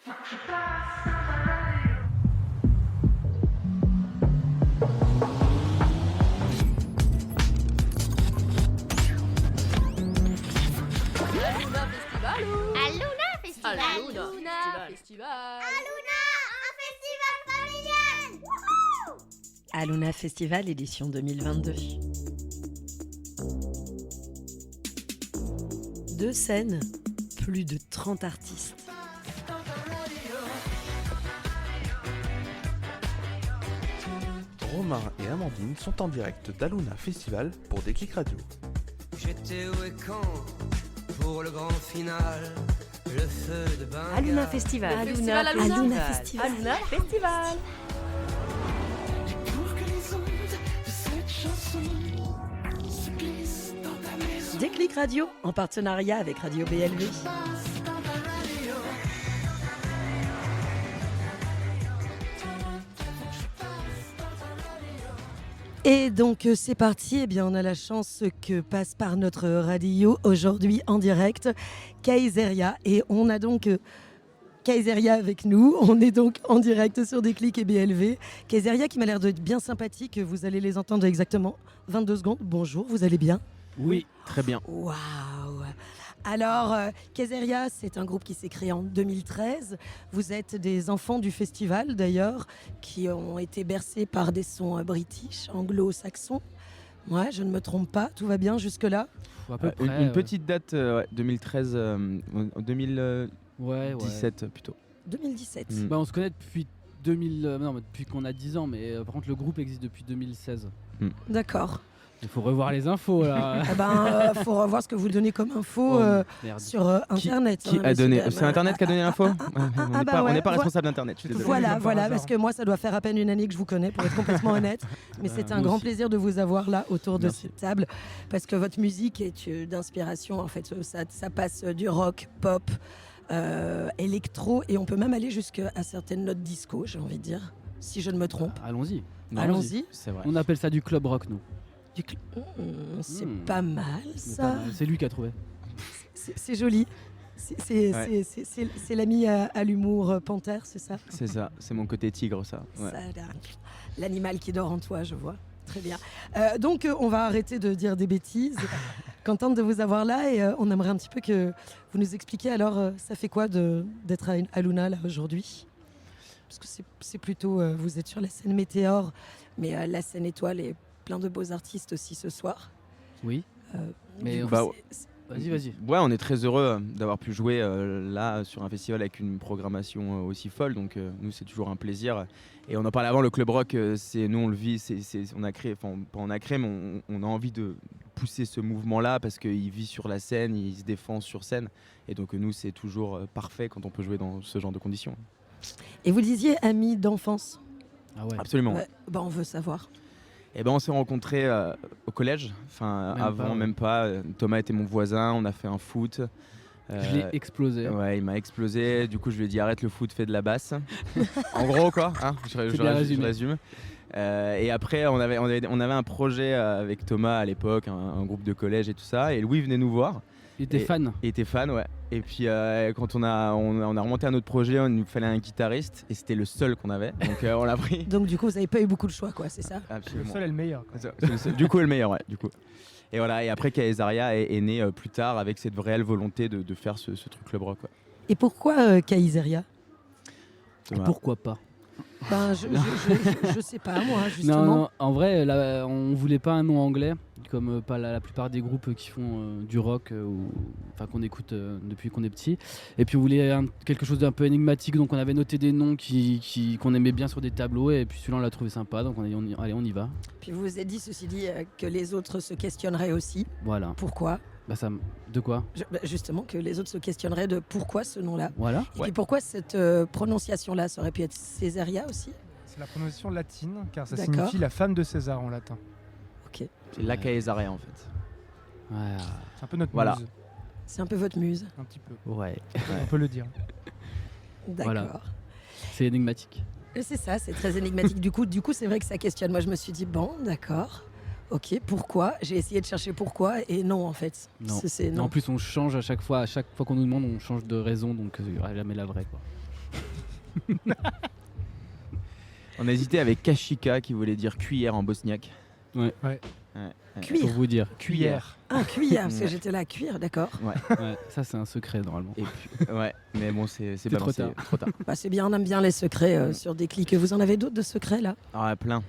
Aluna Festival. Aluna Festival. Aluna, un festival familial. Wouhou. Aluna Festival édition 2022. 2 scènes, plus de 30 artistes. Romain et Amandine sont en direct d'Aluna Festival pour Déclic Radio. J'étais où et quand pour le grand final, le feu de Bengale. Aluna Festival. Festival Aluna. Aluna Festival. Aluna Festival. Déclic Radio en partenariat avec Radio BLV. Et donc c'est parti, eh bien on a la chance que passe par notre radio aujourd'hui en direct Kayseria, et on a donc Kayseria avec nous. On est donc en direct sur Déclic et BLV. Kayseria qui m'a l'air d'être bien sympathique, vous allez les entendre exactement 22 secondes. Bonjour, vous allez bien? Oui, très bien. Waouh! Alors, Kayseria, c'est un groupe qui s'est créé en 2013. Vous êtes des enfants du festival, d'ailleurs, qui ont été bercés par des sons british, anglo-saxons. Ouais, je ne me trompe pas, tout va bien jusque-là? À peu près, Une petite date, 2013, 2017 plutôt. 2017. Mm. Bah, on se connaît depuis 2000, non, depuis qu'on a 10 ans, mais par contre le groupe existe depuis 2016. D'accord. Il faut revoir les infos là. Eh ben, faut revoir ce que vous donnez comme info Merde. sur Internet. Qui a donné C'est Internet qui a donné l'info. On n'est pas responsable d'Internet. Je suis désolé. Voilà, parce que moi, ça doit faire à peine une année que je vous connais, pour être complètement honnête. Mais c'est un nous grand aussi. plaisir de vous avoir là autour de Merci. cette table, parce que votre musique est d'inspiration. En fait, ça passe du rock, pop, électro, et on peut même aller jusqu'à certaines notes disco, j'ai envie de dire, si je ne me trompe. Allons-y. Allons-y. C'est vrai. On appelle ça du club rock, nous. C'est Mm. pas mal, C'est ça. pas mal. C'est lui qui a trouvé. C'est joli. C'est l'ami à l'humour panthère, c'est ça? C'est ça, c'est mon côté tigre, ça. Ouais. Ça, là, l'animal qui dort en toi, je vois. Très bien. Donc, on va arrêter de dire des bêtises. Contente de vous avoir là, et on aimerait un petit peu que vous nous expliquiez alors, ça fait quoi d'être à Luna là aujourd'hui? Parce que c'est plutôt, vous êtes sur la scène Météore, mais la scène Étoile est plein de beaux artistes aussi ce soir. Oui. Mais Du coup, bah, Vas-y. Ouais, on est très heureux d'avoir pu jouer là sur un festival avec une programmation aussi folle. Donc nous, c'est toujours un plaisir. Et on en parlait avant, le club rock, nous on le vit. On a créé, enfin pas on a créé, mais on a envie de pousser ce mouvement-là parce qu'il vit sur la scène, il se défend sur scène. Et donc nous, c'est toujours parfait quand on peut jouer dans ce genre de conditions. Et vous disiez amis d'enfance. Ah ouais. Absolument. Ouais, bah, on veut savoir. Et ben on s'est rencontrés au collège. Enfin Même avant, pas, ouais. même pas. Thomas était mon voisin. On a fait un foot. Je l'ai explosé. Ouais, il m'a explosé. Du coup, je lui ai dit arrête le foot, fais de la basse. En gros, quoi. Hein, je résume. Et après, on avait un projet avec Thomas à l'époque, un groupe de collège et tout ça. Et Louis venait nous voir. Il était fan. Il était fan, ouais. Et puis quand on a remonté un autre projet, il nous fallait un guitariste et c'était le seul qu'on avait. Donc on l'a pris. Donc du coup, vous n'avez pas eu beaucoup de choix, quoi, c'est ça? Absolument. Le seul est le meilleur. Quoi. Du coup, le meilleur, ouais. Du coup. Et voilà. Et après, Kayseria est né plus tard avec cette réelle volonté de faire ce truc club rock. Quoi. Et pourquoi Kayseria? Thomas. Pourquoi pas? Ben, je sais pas, moi, justement. Non, en vrai, là, on voulait pas un nom anglais, comme pas la plupart des groupes qui font du rock, qu'on écoute depuis qu'on est petit. Et puis on voulait quelque chose d'un peu énigmatique, donc on avait noté des noms qu'on aimait bien sur des tableaux, et puis celui-là on l'a trouvé sympa, donc allez, on y va. Puis vous vous êtes dit, ceci dit, que les autres se questionneraient aussi. Voilà. Pourquoi? De quoi? Justement, que les autres se questionneraient de pourquoi ce nom-là. Voilà. Et puis pourquoi cette prononciation-là? Ça aurait pu être Césaria aussi? C'est la prononciation latine, car ça D'accord. signifie la femme de César en latin. Ok. C'est la Kayseria en fait. Ouais. C'est un peu notre Voilà. muse, C'est un peu votre muse. un petit peu. Ouais. On peut le dire. D'accord. Voilà. C'est énigmatique. C'est ça, c'est très énigmatique. Du coup, c'est vrai que ça questionne. Moi, je me suis dit, bon, d'accord. Ok, pourquoi? J'ai essayé de chercher pourquoi et non en fait. Non. C'est En plus, on change à chaque fois qu'on nous demande, on change de raison, donc il n'y aura jamais la vraie. Quoi. On a hésité avec Kashika qui voulait dire cuillère en bosniaque. Ouais. Cuir. Pour vous dire. Cuillère. Ah, cuillère, parce que Ouais. j'étais là, cuir, d'accord. Ouais, ça, c'est un secret normalement. Et puis, ouais, mais bon, c'est pas trop bon, c'est tard. trop tard. Bah, c'est bien, on aime bien les secrets sur des clics. Vous en avez d'autres de secrets là? Ah, plein.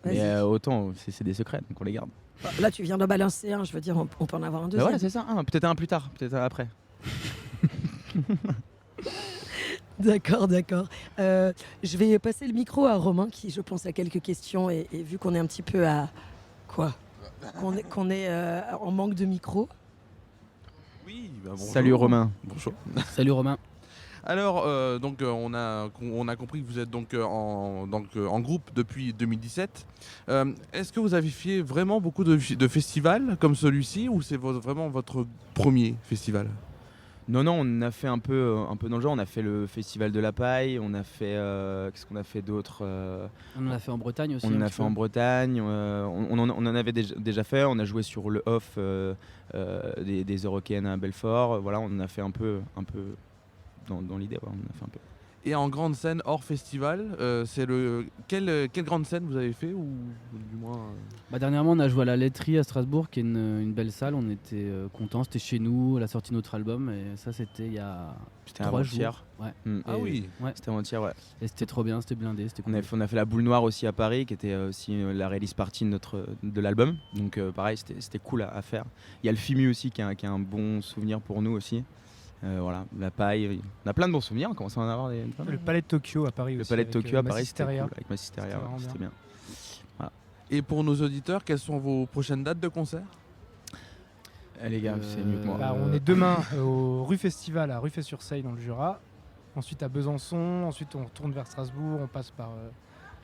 Vas-y. Mais autant, c'est des secrets, donc on les garde. Là, tu viens de balancer un, je veux dire, on peut en avoir un Bah deuxième. voilà, c'est ça. Peut-être un plus tard, peut-être un après. D'accord. Je vais passer le micro à Romain qui, je pense, a quelques questions. Et vu qu'on est un petit peu à. Quoi? Qu'on est en manque de micro. Oui, bah bonjour. Salut Romain. Bonjour. Salut Romain. Alors, on a compris que vous êtes donc en groupe depuis 2017. Est-ce que vous avez fait vraiment beaucoup de festivals comme celui-ci ou c'est vraiment votre premier festival? Non, on a fait un peu dans le genre. On a fait le festival de la paille. On a fait. Qu'est-ce qu'on a fait d'autre On en a fait en Bretagne aussi. On en un a petit fait peu. en Bretagne. On en avait déjà fait. On a joué sur le off des Eurocaines à Belfort. Voilà, on en a fait un peu dans l'idée. Ouais, on en a fait un peu. Et en grande scène hors festival, quelle grande scène vous avez fait ou du moins Bah, dernièrement, on a joué à la Laiterie à Strasbourg, qui est une belle salle. On était contents. C'était chez nous, à la sortie de notre album. Et ça, c'était il y a C'était 3 avant-hier. jours. Ouais. Ah Et- oui. Ouais. C'était avant-hier, ouais. Et c'était trop bien, c'était blindé, c'était cool. On a fait la Boule Noire aussi à Paris, qui était aussi la release party de l'album. Donc pareil, c'était cool à faire. Il y a le FIMU aussi, qui est un bon souvenir pour nous aussi. Voilà, la paille, on a plein de bons souvenirs, on commence à en avoir des... Le Palais de Tokyo à Paris Le aussi. Palais de avec, Tokyo à Paris, c'était Massisteria. cool, avec Massisteria, C'était vraiment c'était bien. Et pour nos auditeurs, quelles sont vos prochaines dates de concert? Les gars, c'est mieux que moi. Bah, on est demain au Rue Festival à Ruffey-sur-Seille dans le Jura. Ensuite à Besançon. Ensuite on retourne vers Strasbourg. On passe par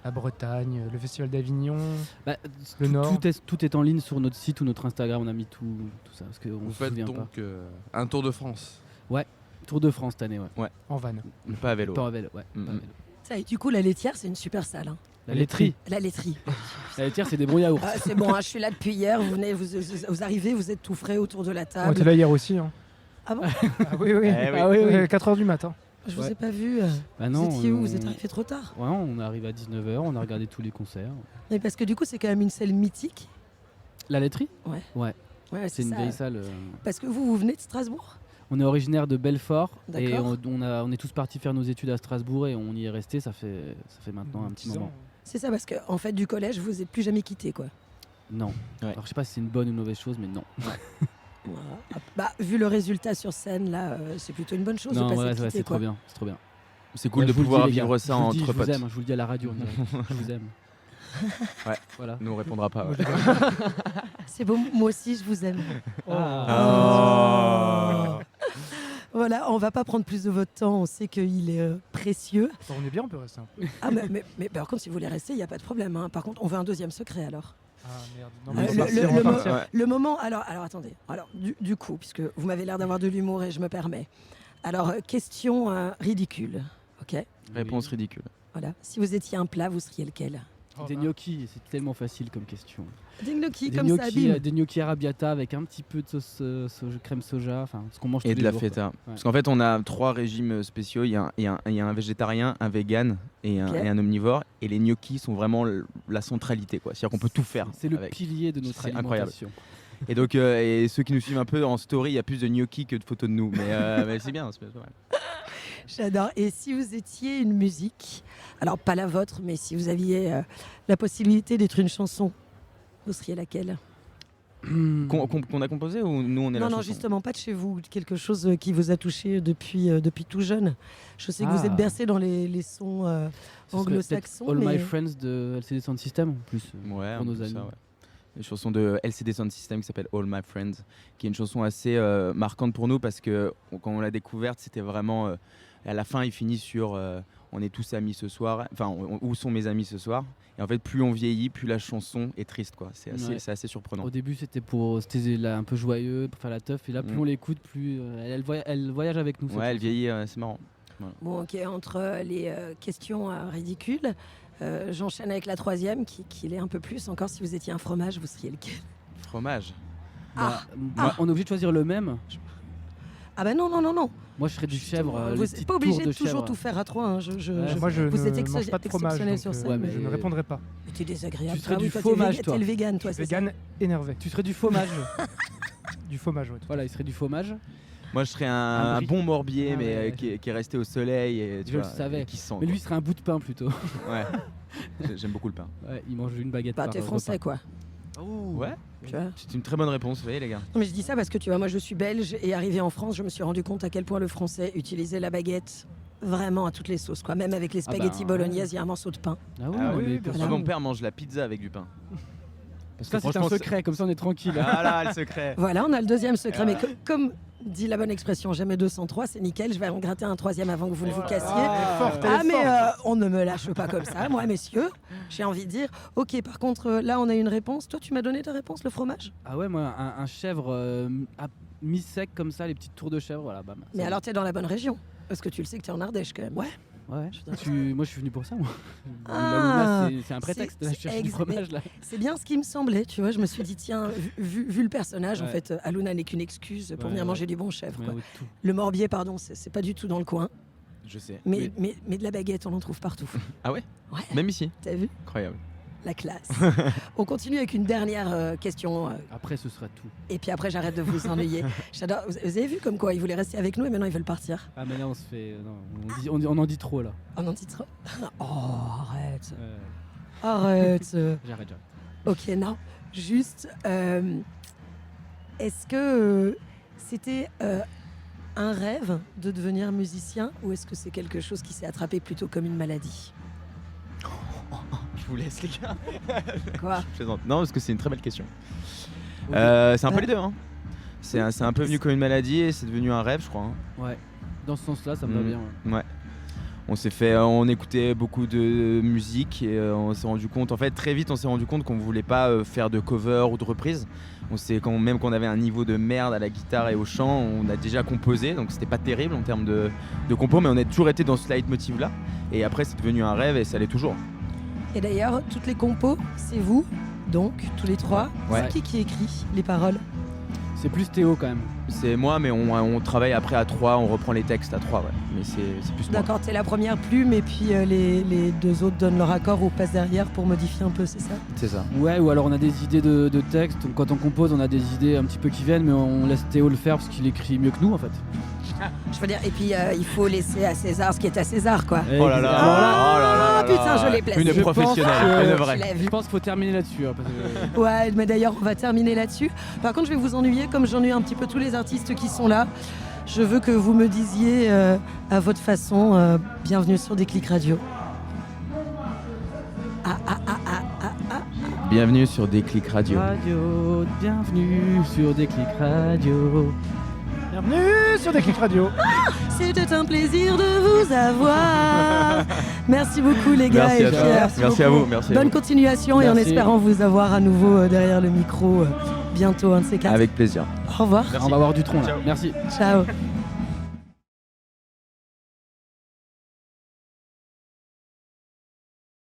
la Bretagne, le Festival d'Avignon. Bah, Le Nord. tout est en ligne sur notre site ou notre Instagram, on a mis tout ça. Parce qu'on Vous se faites souvient donc pas. un tour de France. Tour de France cette année, ouais. En van. Pas à vélo. Pas à vélo, ouais. Mhm. pas à vélo. Ça, et du coup, la laitière, c'est une super salle. Hein. La laiterie. La laiterie. La laitière, c'est des bons yaourts. Ah, c'est bon, hein, je suis là depuis hier. Vous arrivez, vous êtes tout frais autour de la On table. était là hier aussi. Hein. Ah bon? Ah oui. Eh oui. Ah oui, oui. 4h du matin. Je vous ai Ouais. pas vu. Bah non, vous étiez où? Vous êtes arrivé trop tard. Ouais, on est arrivé à 19h, on a regardé tous les concerts. Mais parce que du coup, c'est quand même une salle mythique. La laiterie Ouais, C'est une ça. vieille salle. Parce que vous venez de Strasbourg. On est originaire de Belfort et D'accord. on est tous partis faire nos études à Strasbourg et on y est resté, ça fait maintenant un petit 10 ans. moment. C'est ça, parce que en fait, du collège, vous n'êtes plus jamais quitté, quoi. Non. Ouais. Alors je sais pas si c'est une bonne ou une mauvaise chose, mais non. Voilà. Bah, vu le résultat sur scène, là, c'est plutôt une bonne chose Non, de pas ouais, s'être ouais, quitté, c'est quoi. trop bien. C'est trop bien. C'est cool Ouais, de je vous le pouvoir dis, les gars. vivre ça Je vous le dis, entre je potes. vous aime, je vous le dis à la radio. en direct. Je vous aime. Ouais. Voilà. Nous on répondra pas. Ouais. C'est beau, moi aussi, je vous aime. Oh. Voilà, on va pas prendre plus de votre temps, on sait qu'il est précieux. Attends, on est bien, on peut rester un peu. Ah, mais par contre, si vous voulez rester, il n'y a pas de problème. Hein. Par contre, on veut un deuxième secret alors. Ah merde. Non, Euh, mais on le- va partir, le- on va le partir. Ouais. Le moment, alors attendez. Alors, du coup, puisque vous m'avez l'air d'avoir de l'humour et je me permets. Alors, question ridicule. Ok, Réponse ridicule. voilà. Si vous étiez un plat, vous seriez lequel? Oh, Des bah. gnocchis, c'est tellement facile comme question. Des gnocchis, Des comme ça, gnocchis, bim. des gnocchis arrabbiata avec un petit peu de sauce crème soja, enfin ce qu'on mange Et tous de les la jours, feta. quoi. Parce qu'en fait, on a 3 régimes spéciaux. Il y a un végétarien, un vegan et Ok. un omnivore. Et les gnocchis sont vraiment la centralité, quoi. C'est-à-dire qu'on peut tout faire. C'est le avec. pilier de notre C'est incroyable. alimentation. Et donc, et ceux qui nous suivent un peu en story, il y a plus de gnocchis que de photos de nous. Mais c'est bien, c'est pas mal. J'adore. Et si vous étiez une musique, alors pas la vôtre, mais si vous aviez la possibilité d'être une chanson, vous seriez laquelle? Qu'on a composé ou nous on est la Non, non, chanson justement, pas de chez vous. Quelque chose qui vous a touché depuis tout jeune. Je sais que vous Ah. êtes bercé dans les sons Ce serait anglo-saxons. peut-être All mais... My Friends de LCD Sound System en plus. Ouais, un pour nos peu amis. ça, ouais. Une chanson de LCD Sound System qui s'appelle All My Friends, qui est une chanson assez marquante pour nous parce que quand on l'a découverte, c'était vraiment. À la fin, il finit sur on est tous amis ce soir. Enfin, où sont mes amis ce soir? Et en fait, plus on vieillit, plus la chanson est triste, quoi. C'est assez, Ouais. c'est assez surprenant. Au début, c'était là, un peu joyeux pour faire la teuf, et là, plus Mm. on l'écoute, plus elle voyage avec nous. cette Ouais, elle chanson. vieillit, c'est marrant. Bon, ok, entre les questions ridicules, J'enchaîne avec la troisième, qui l'est un peu plus. Encore, si vous étiez un fromage, vous seriez lequel? Fromage. On est obligé de choisir le même. Ah bah non. Moi, je serais du chèvre. Vous les n'êtes petites pas obligé tours de de toujours chèvre. tout faire à trois. Hein. Moi, je vous êtes ne mange pas de fromage, exceptionnel donc, sur scène. ouais, mais je ne répondrai pas. t'es désagréable. Tu serais du toi, fromage, toi. T'es le vegan, toi, c'est ça? Vegan énervé. Tu serais du fromage. Du fromage, ouais. Voilà, il serait du fromage. Moi, je serais Un un brie. bon morbier, Ah, mais ouais. qui est resté au soleil et tu Je le vois, savais. et qui sent. Mais lui, il serait un bout de pain plutôt. Ouais. J'aime beaucoup le pain. Ouais, il mange une baguette Bah, par t'es français, repas. quoi. Ouais. Tu vois. C'est une très bonne réponse, vous voyez les gars. Non, mais je dis ça parce que tu vois, moi je suis belge et arrivé en France, je me suis rendu compte à quel point le français utilisait la baguette vraiment à toutes les sauces, quoi. Même avec les spaghettis ouais. bolognaise, il y a un morceau de pain. Ah ouais, Ah oui, mais bien pour sûr. ça, Mon père mange la pizza avec du pain. Parce que ça, c'est un franchement, secret, comme ça on est tranquille. Ah là, le secret. Voilà, on a le deuxième secret, mais comme dit la bonne expression, jamais 203, c'est nickel, je vais en gratter un troisième avant que vous ne vous cassiez. Mais on ne me lâche pas comme ça, moi messieurs, j'ai envie de dire. Ok, par contre, là on a une réponse. Toi, tu m'as donné ta réponse, le fromage? Ah ouais, moi, un chèvre mi-sec comme ça, les petites tours de chèvre, voilà. Bam. Mais alors, t'es dans la bonne région. Parce que tu le sais que t'es en Ardèche quand même. Ouais. Ouais. Je veux dire- Moi, je suis venu pour ça, moi. Ah, Là, c'est un prétexte, là, je cherche du ex- fromage, là. C'est bien ce qui me semblait, tu vois. Je me suis dit, tiens, vu le personnage, en Ouais. fait, Aluna n'est qu'une excuse pour Ouais, venir ouais. manger du bon chèvre. Ouais, Quoi. ouais, tout. Le morbier, pardon, c'est pas du tout dans le coin. Je sais. Mais de la baguette, on en trouve partout. Ah ouais. Ouais, Même ici. t'as vu? Incroyable. La classe. On continue avec une dernière question. Après, ce sera tout. Et puis après, j'arrête de vous ennuyer. J'adore. Vous avez vu comme quoi ils voulaient rester avec nous et maintenant ils veulent partir. Ah, mais là, on se fait. Non, on en dit trop, là. On en dit trop. Oh, arrête. Euh, Arrête. J'arrête. Ok, non. Juste, est-ce que c'était un rêve de devenir musicien ou est-ce que c'est quelque chose qui s'est attrapé plutôt comme une maladie? Je vous laisse les gars. Quoi? Je plaisante. Non, parce que c'est une très belle question. Ok. C'est un peu les deux. Hein. C'est un peu venu comme une maladie et c'est devenu un rêve, je crois. Hein. Ouais. Dans ce sens-là, ça me va bien. Ouais. Ouais. On écoutait beaucoup de musique et on s'est rendu compte, en fait très vite on s'est rendu compte qu'on voulait pas faire de cover ou de reprise. Même qu'on avait un niveau de merde à la guitare et au chant, on a déjà composé, donc c'était pas terrible en termes de compo, mais on a toujours été dans ce leitmotiv là. Et après c'est devenu un rêve et ça l'est toujours. Et d'ailleurs, toutes les compos, c'est vous, donc tous les trois. Ouais. C'est qui écrit les paroles? C'est plus Théo quand même. C'est moi, mais on travaille après à 3, on reprend les textes à 3, ouais. Mais c'est plus moi. D'accord, t'es la première plume et puis les deux autres donnent leur accord ou passent derrière pour modifier un peu, c'est ça? C'est ça. Ouais, ou alors on a des idées de texte. Donc, quand on compose, on a des idées un petit peu qui viennent, mais on laisse Théo le faire parce qu'il écrit mieux que nous en fait. Je veux dire, et puis il faut laisser à César ce qui est à César, quoi. Oh là là, Alors là, oh là là Ah, là putain, là. je l'ai placé. Une Je pense professionnelle, que- une Je vraie. l'ai vu. je pense qu'il faut terminer là-dessus. Hein, parce que- Ouais, mais d'ailleurs, on va terminer là-dessus. Par contre, je vais vous ennuyer comme j'ennuie un petit peu tous les artistes qui sont là. Je veux que vous me disiez à votre façon, bienvenue sur Déclic Radio. Bienvenue sur Déclic Radio. Bienvenue sur Déclic Radio. Bienvenue sur Déclic Radio. C'était un plaisir de vous avoir. Merci beaucoup, les gars. Merci et à puis, toi. Merci à beaucoup. vous. Merci à Bonne vous. continuation et en Merci. espérant vous avoir à nouveau derrière le micro bientôt, un de ces quatre. Avec plaisir. Au revoir. On va avoir du tronc là. Merci. Ciao.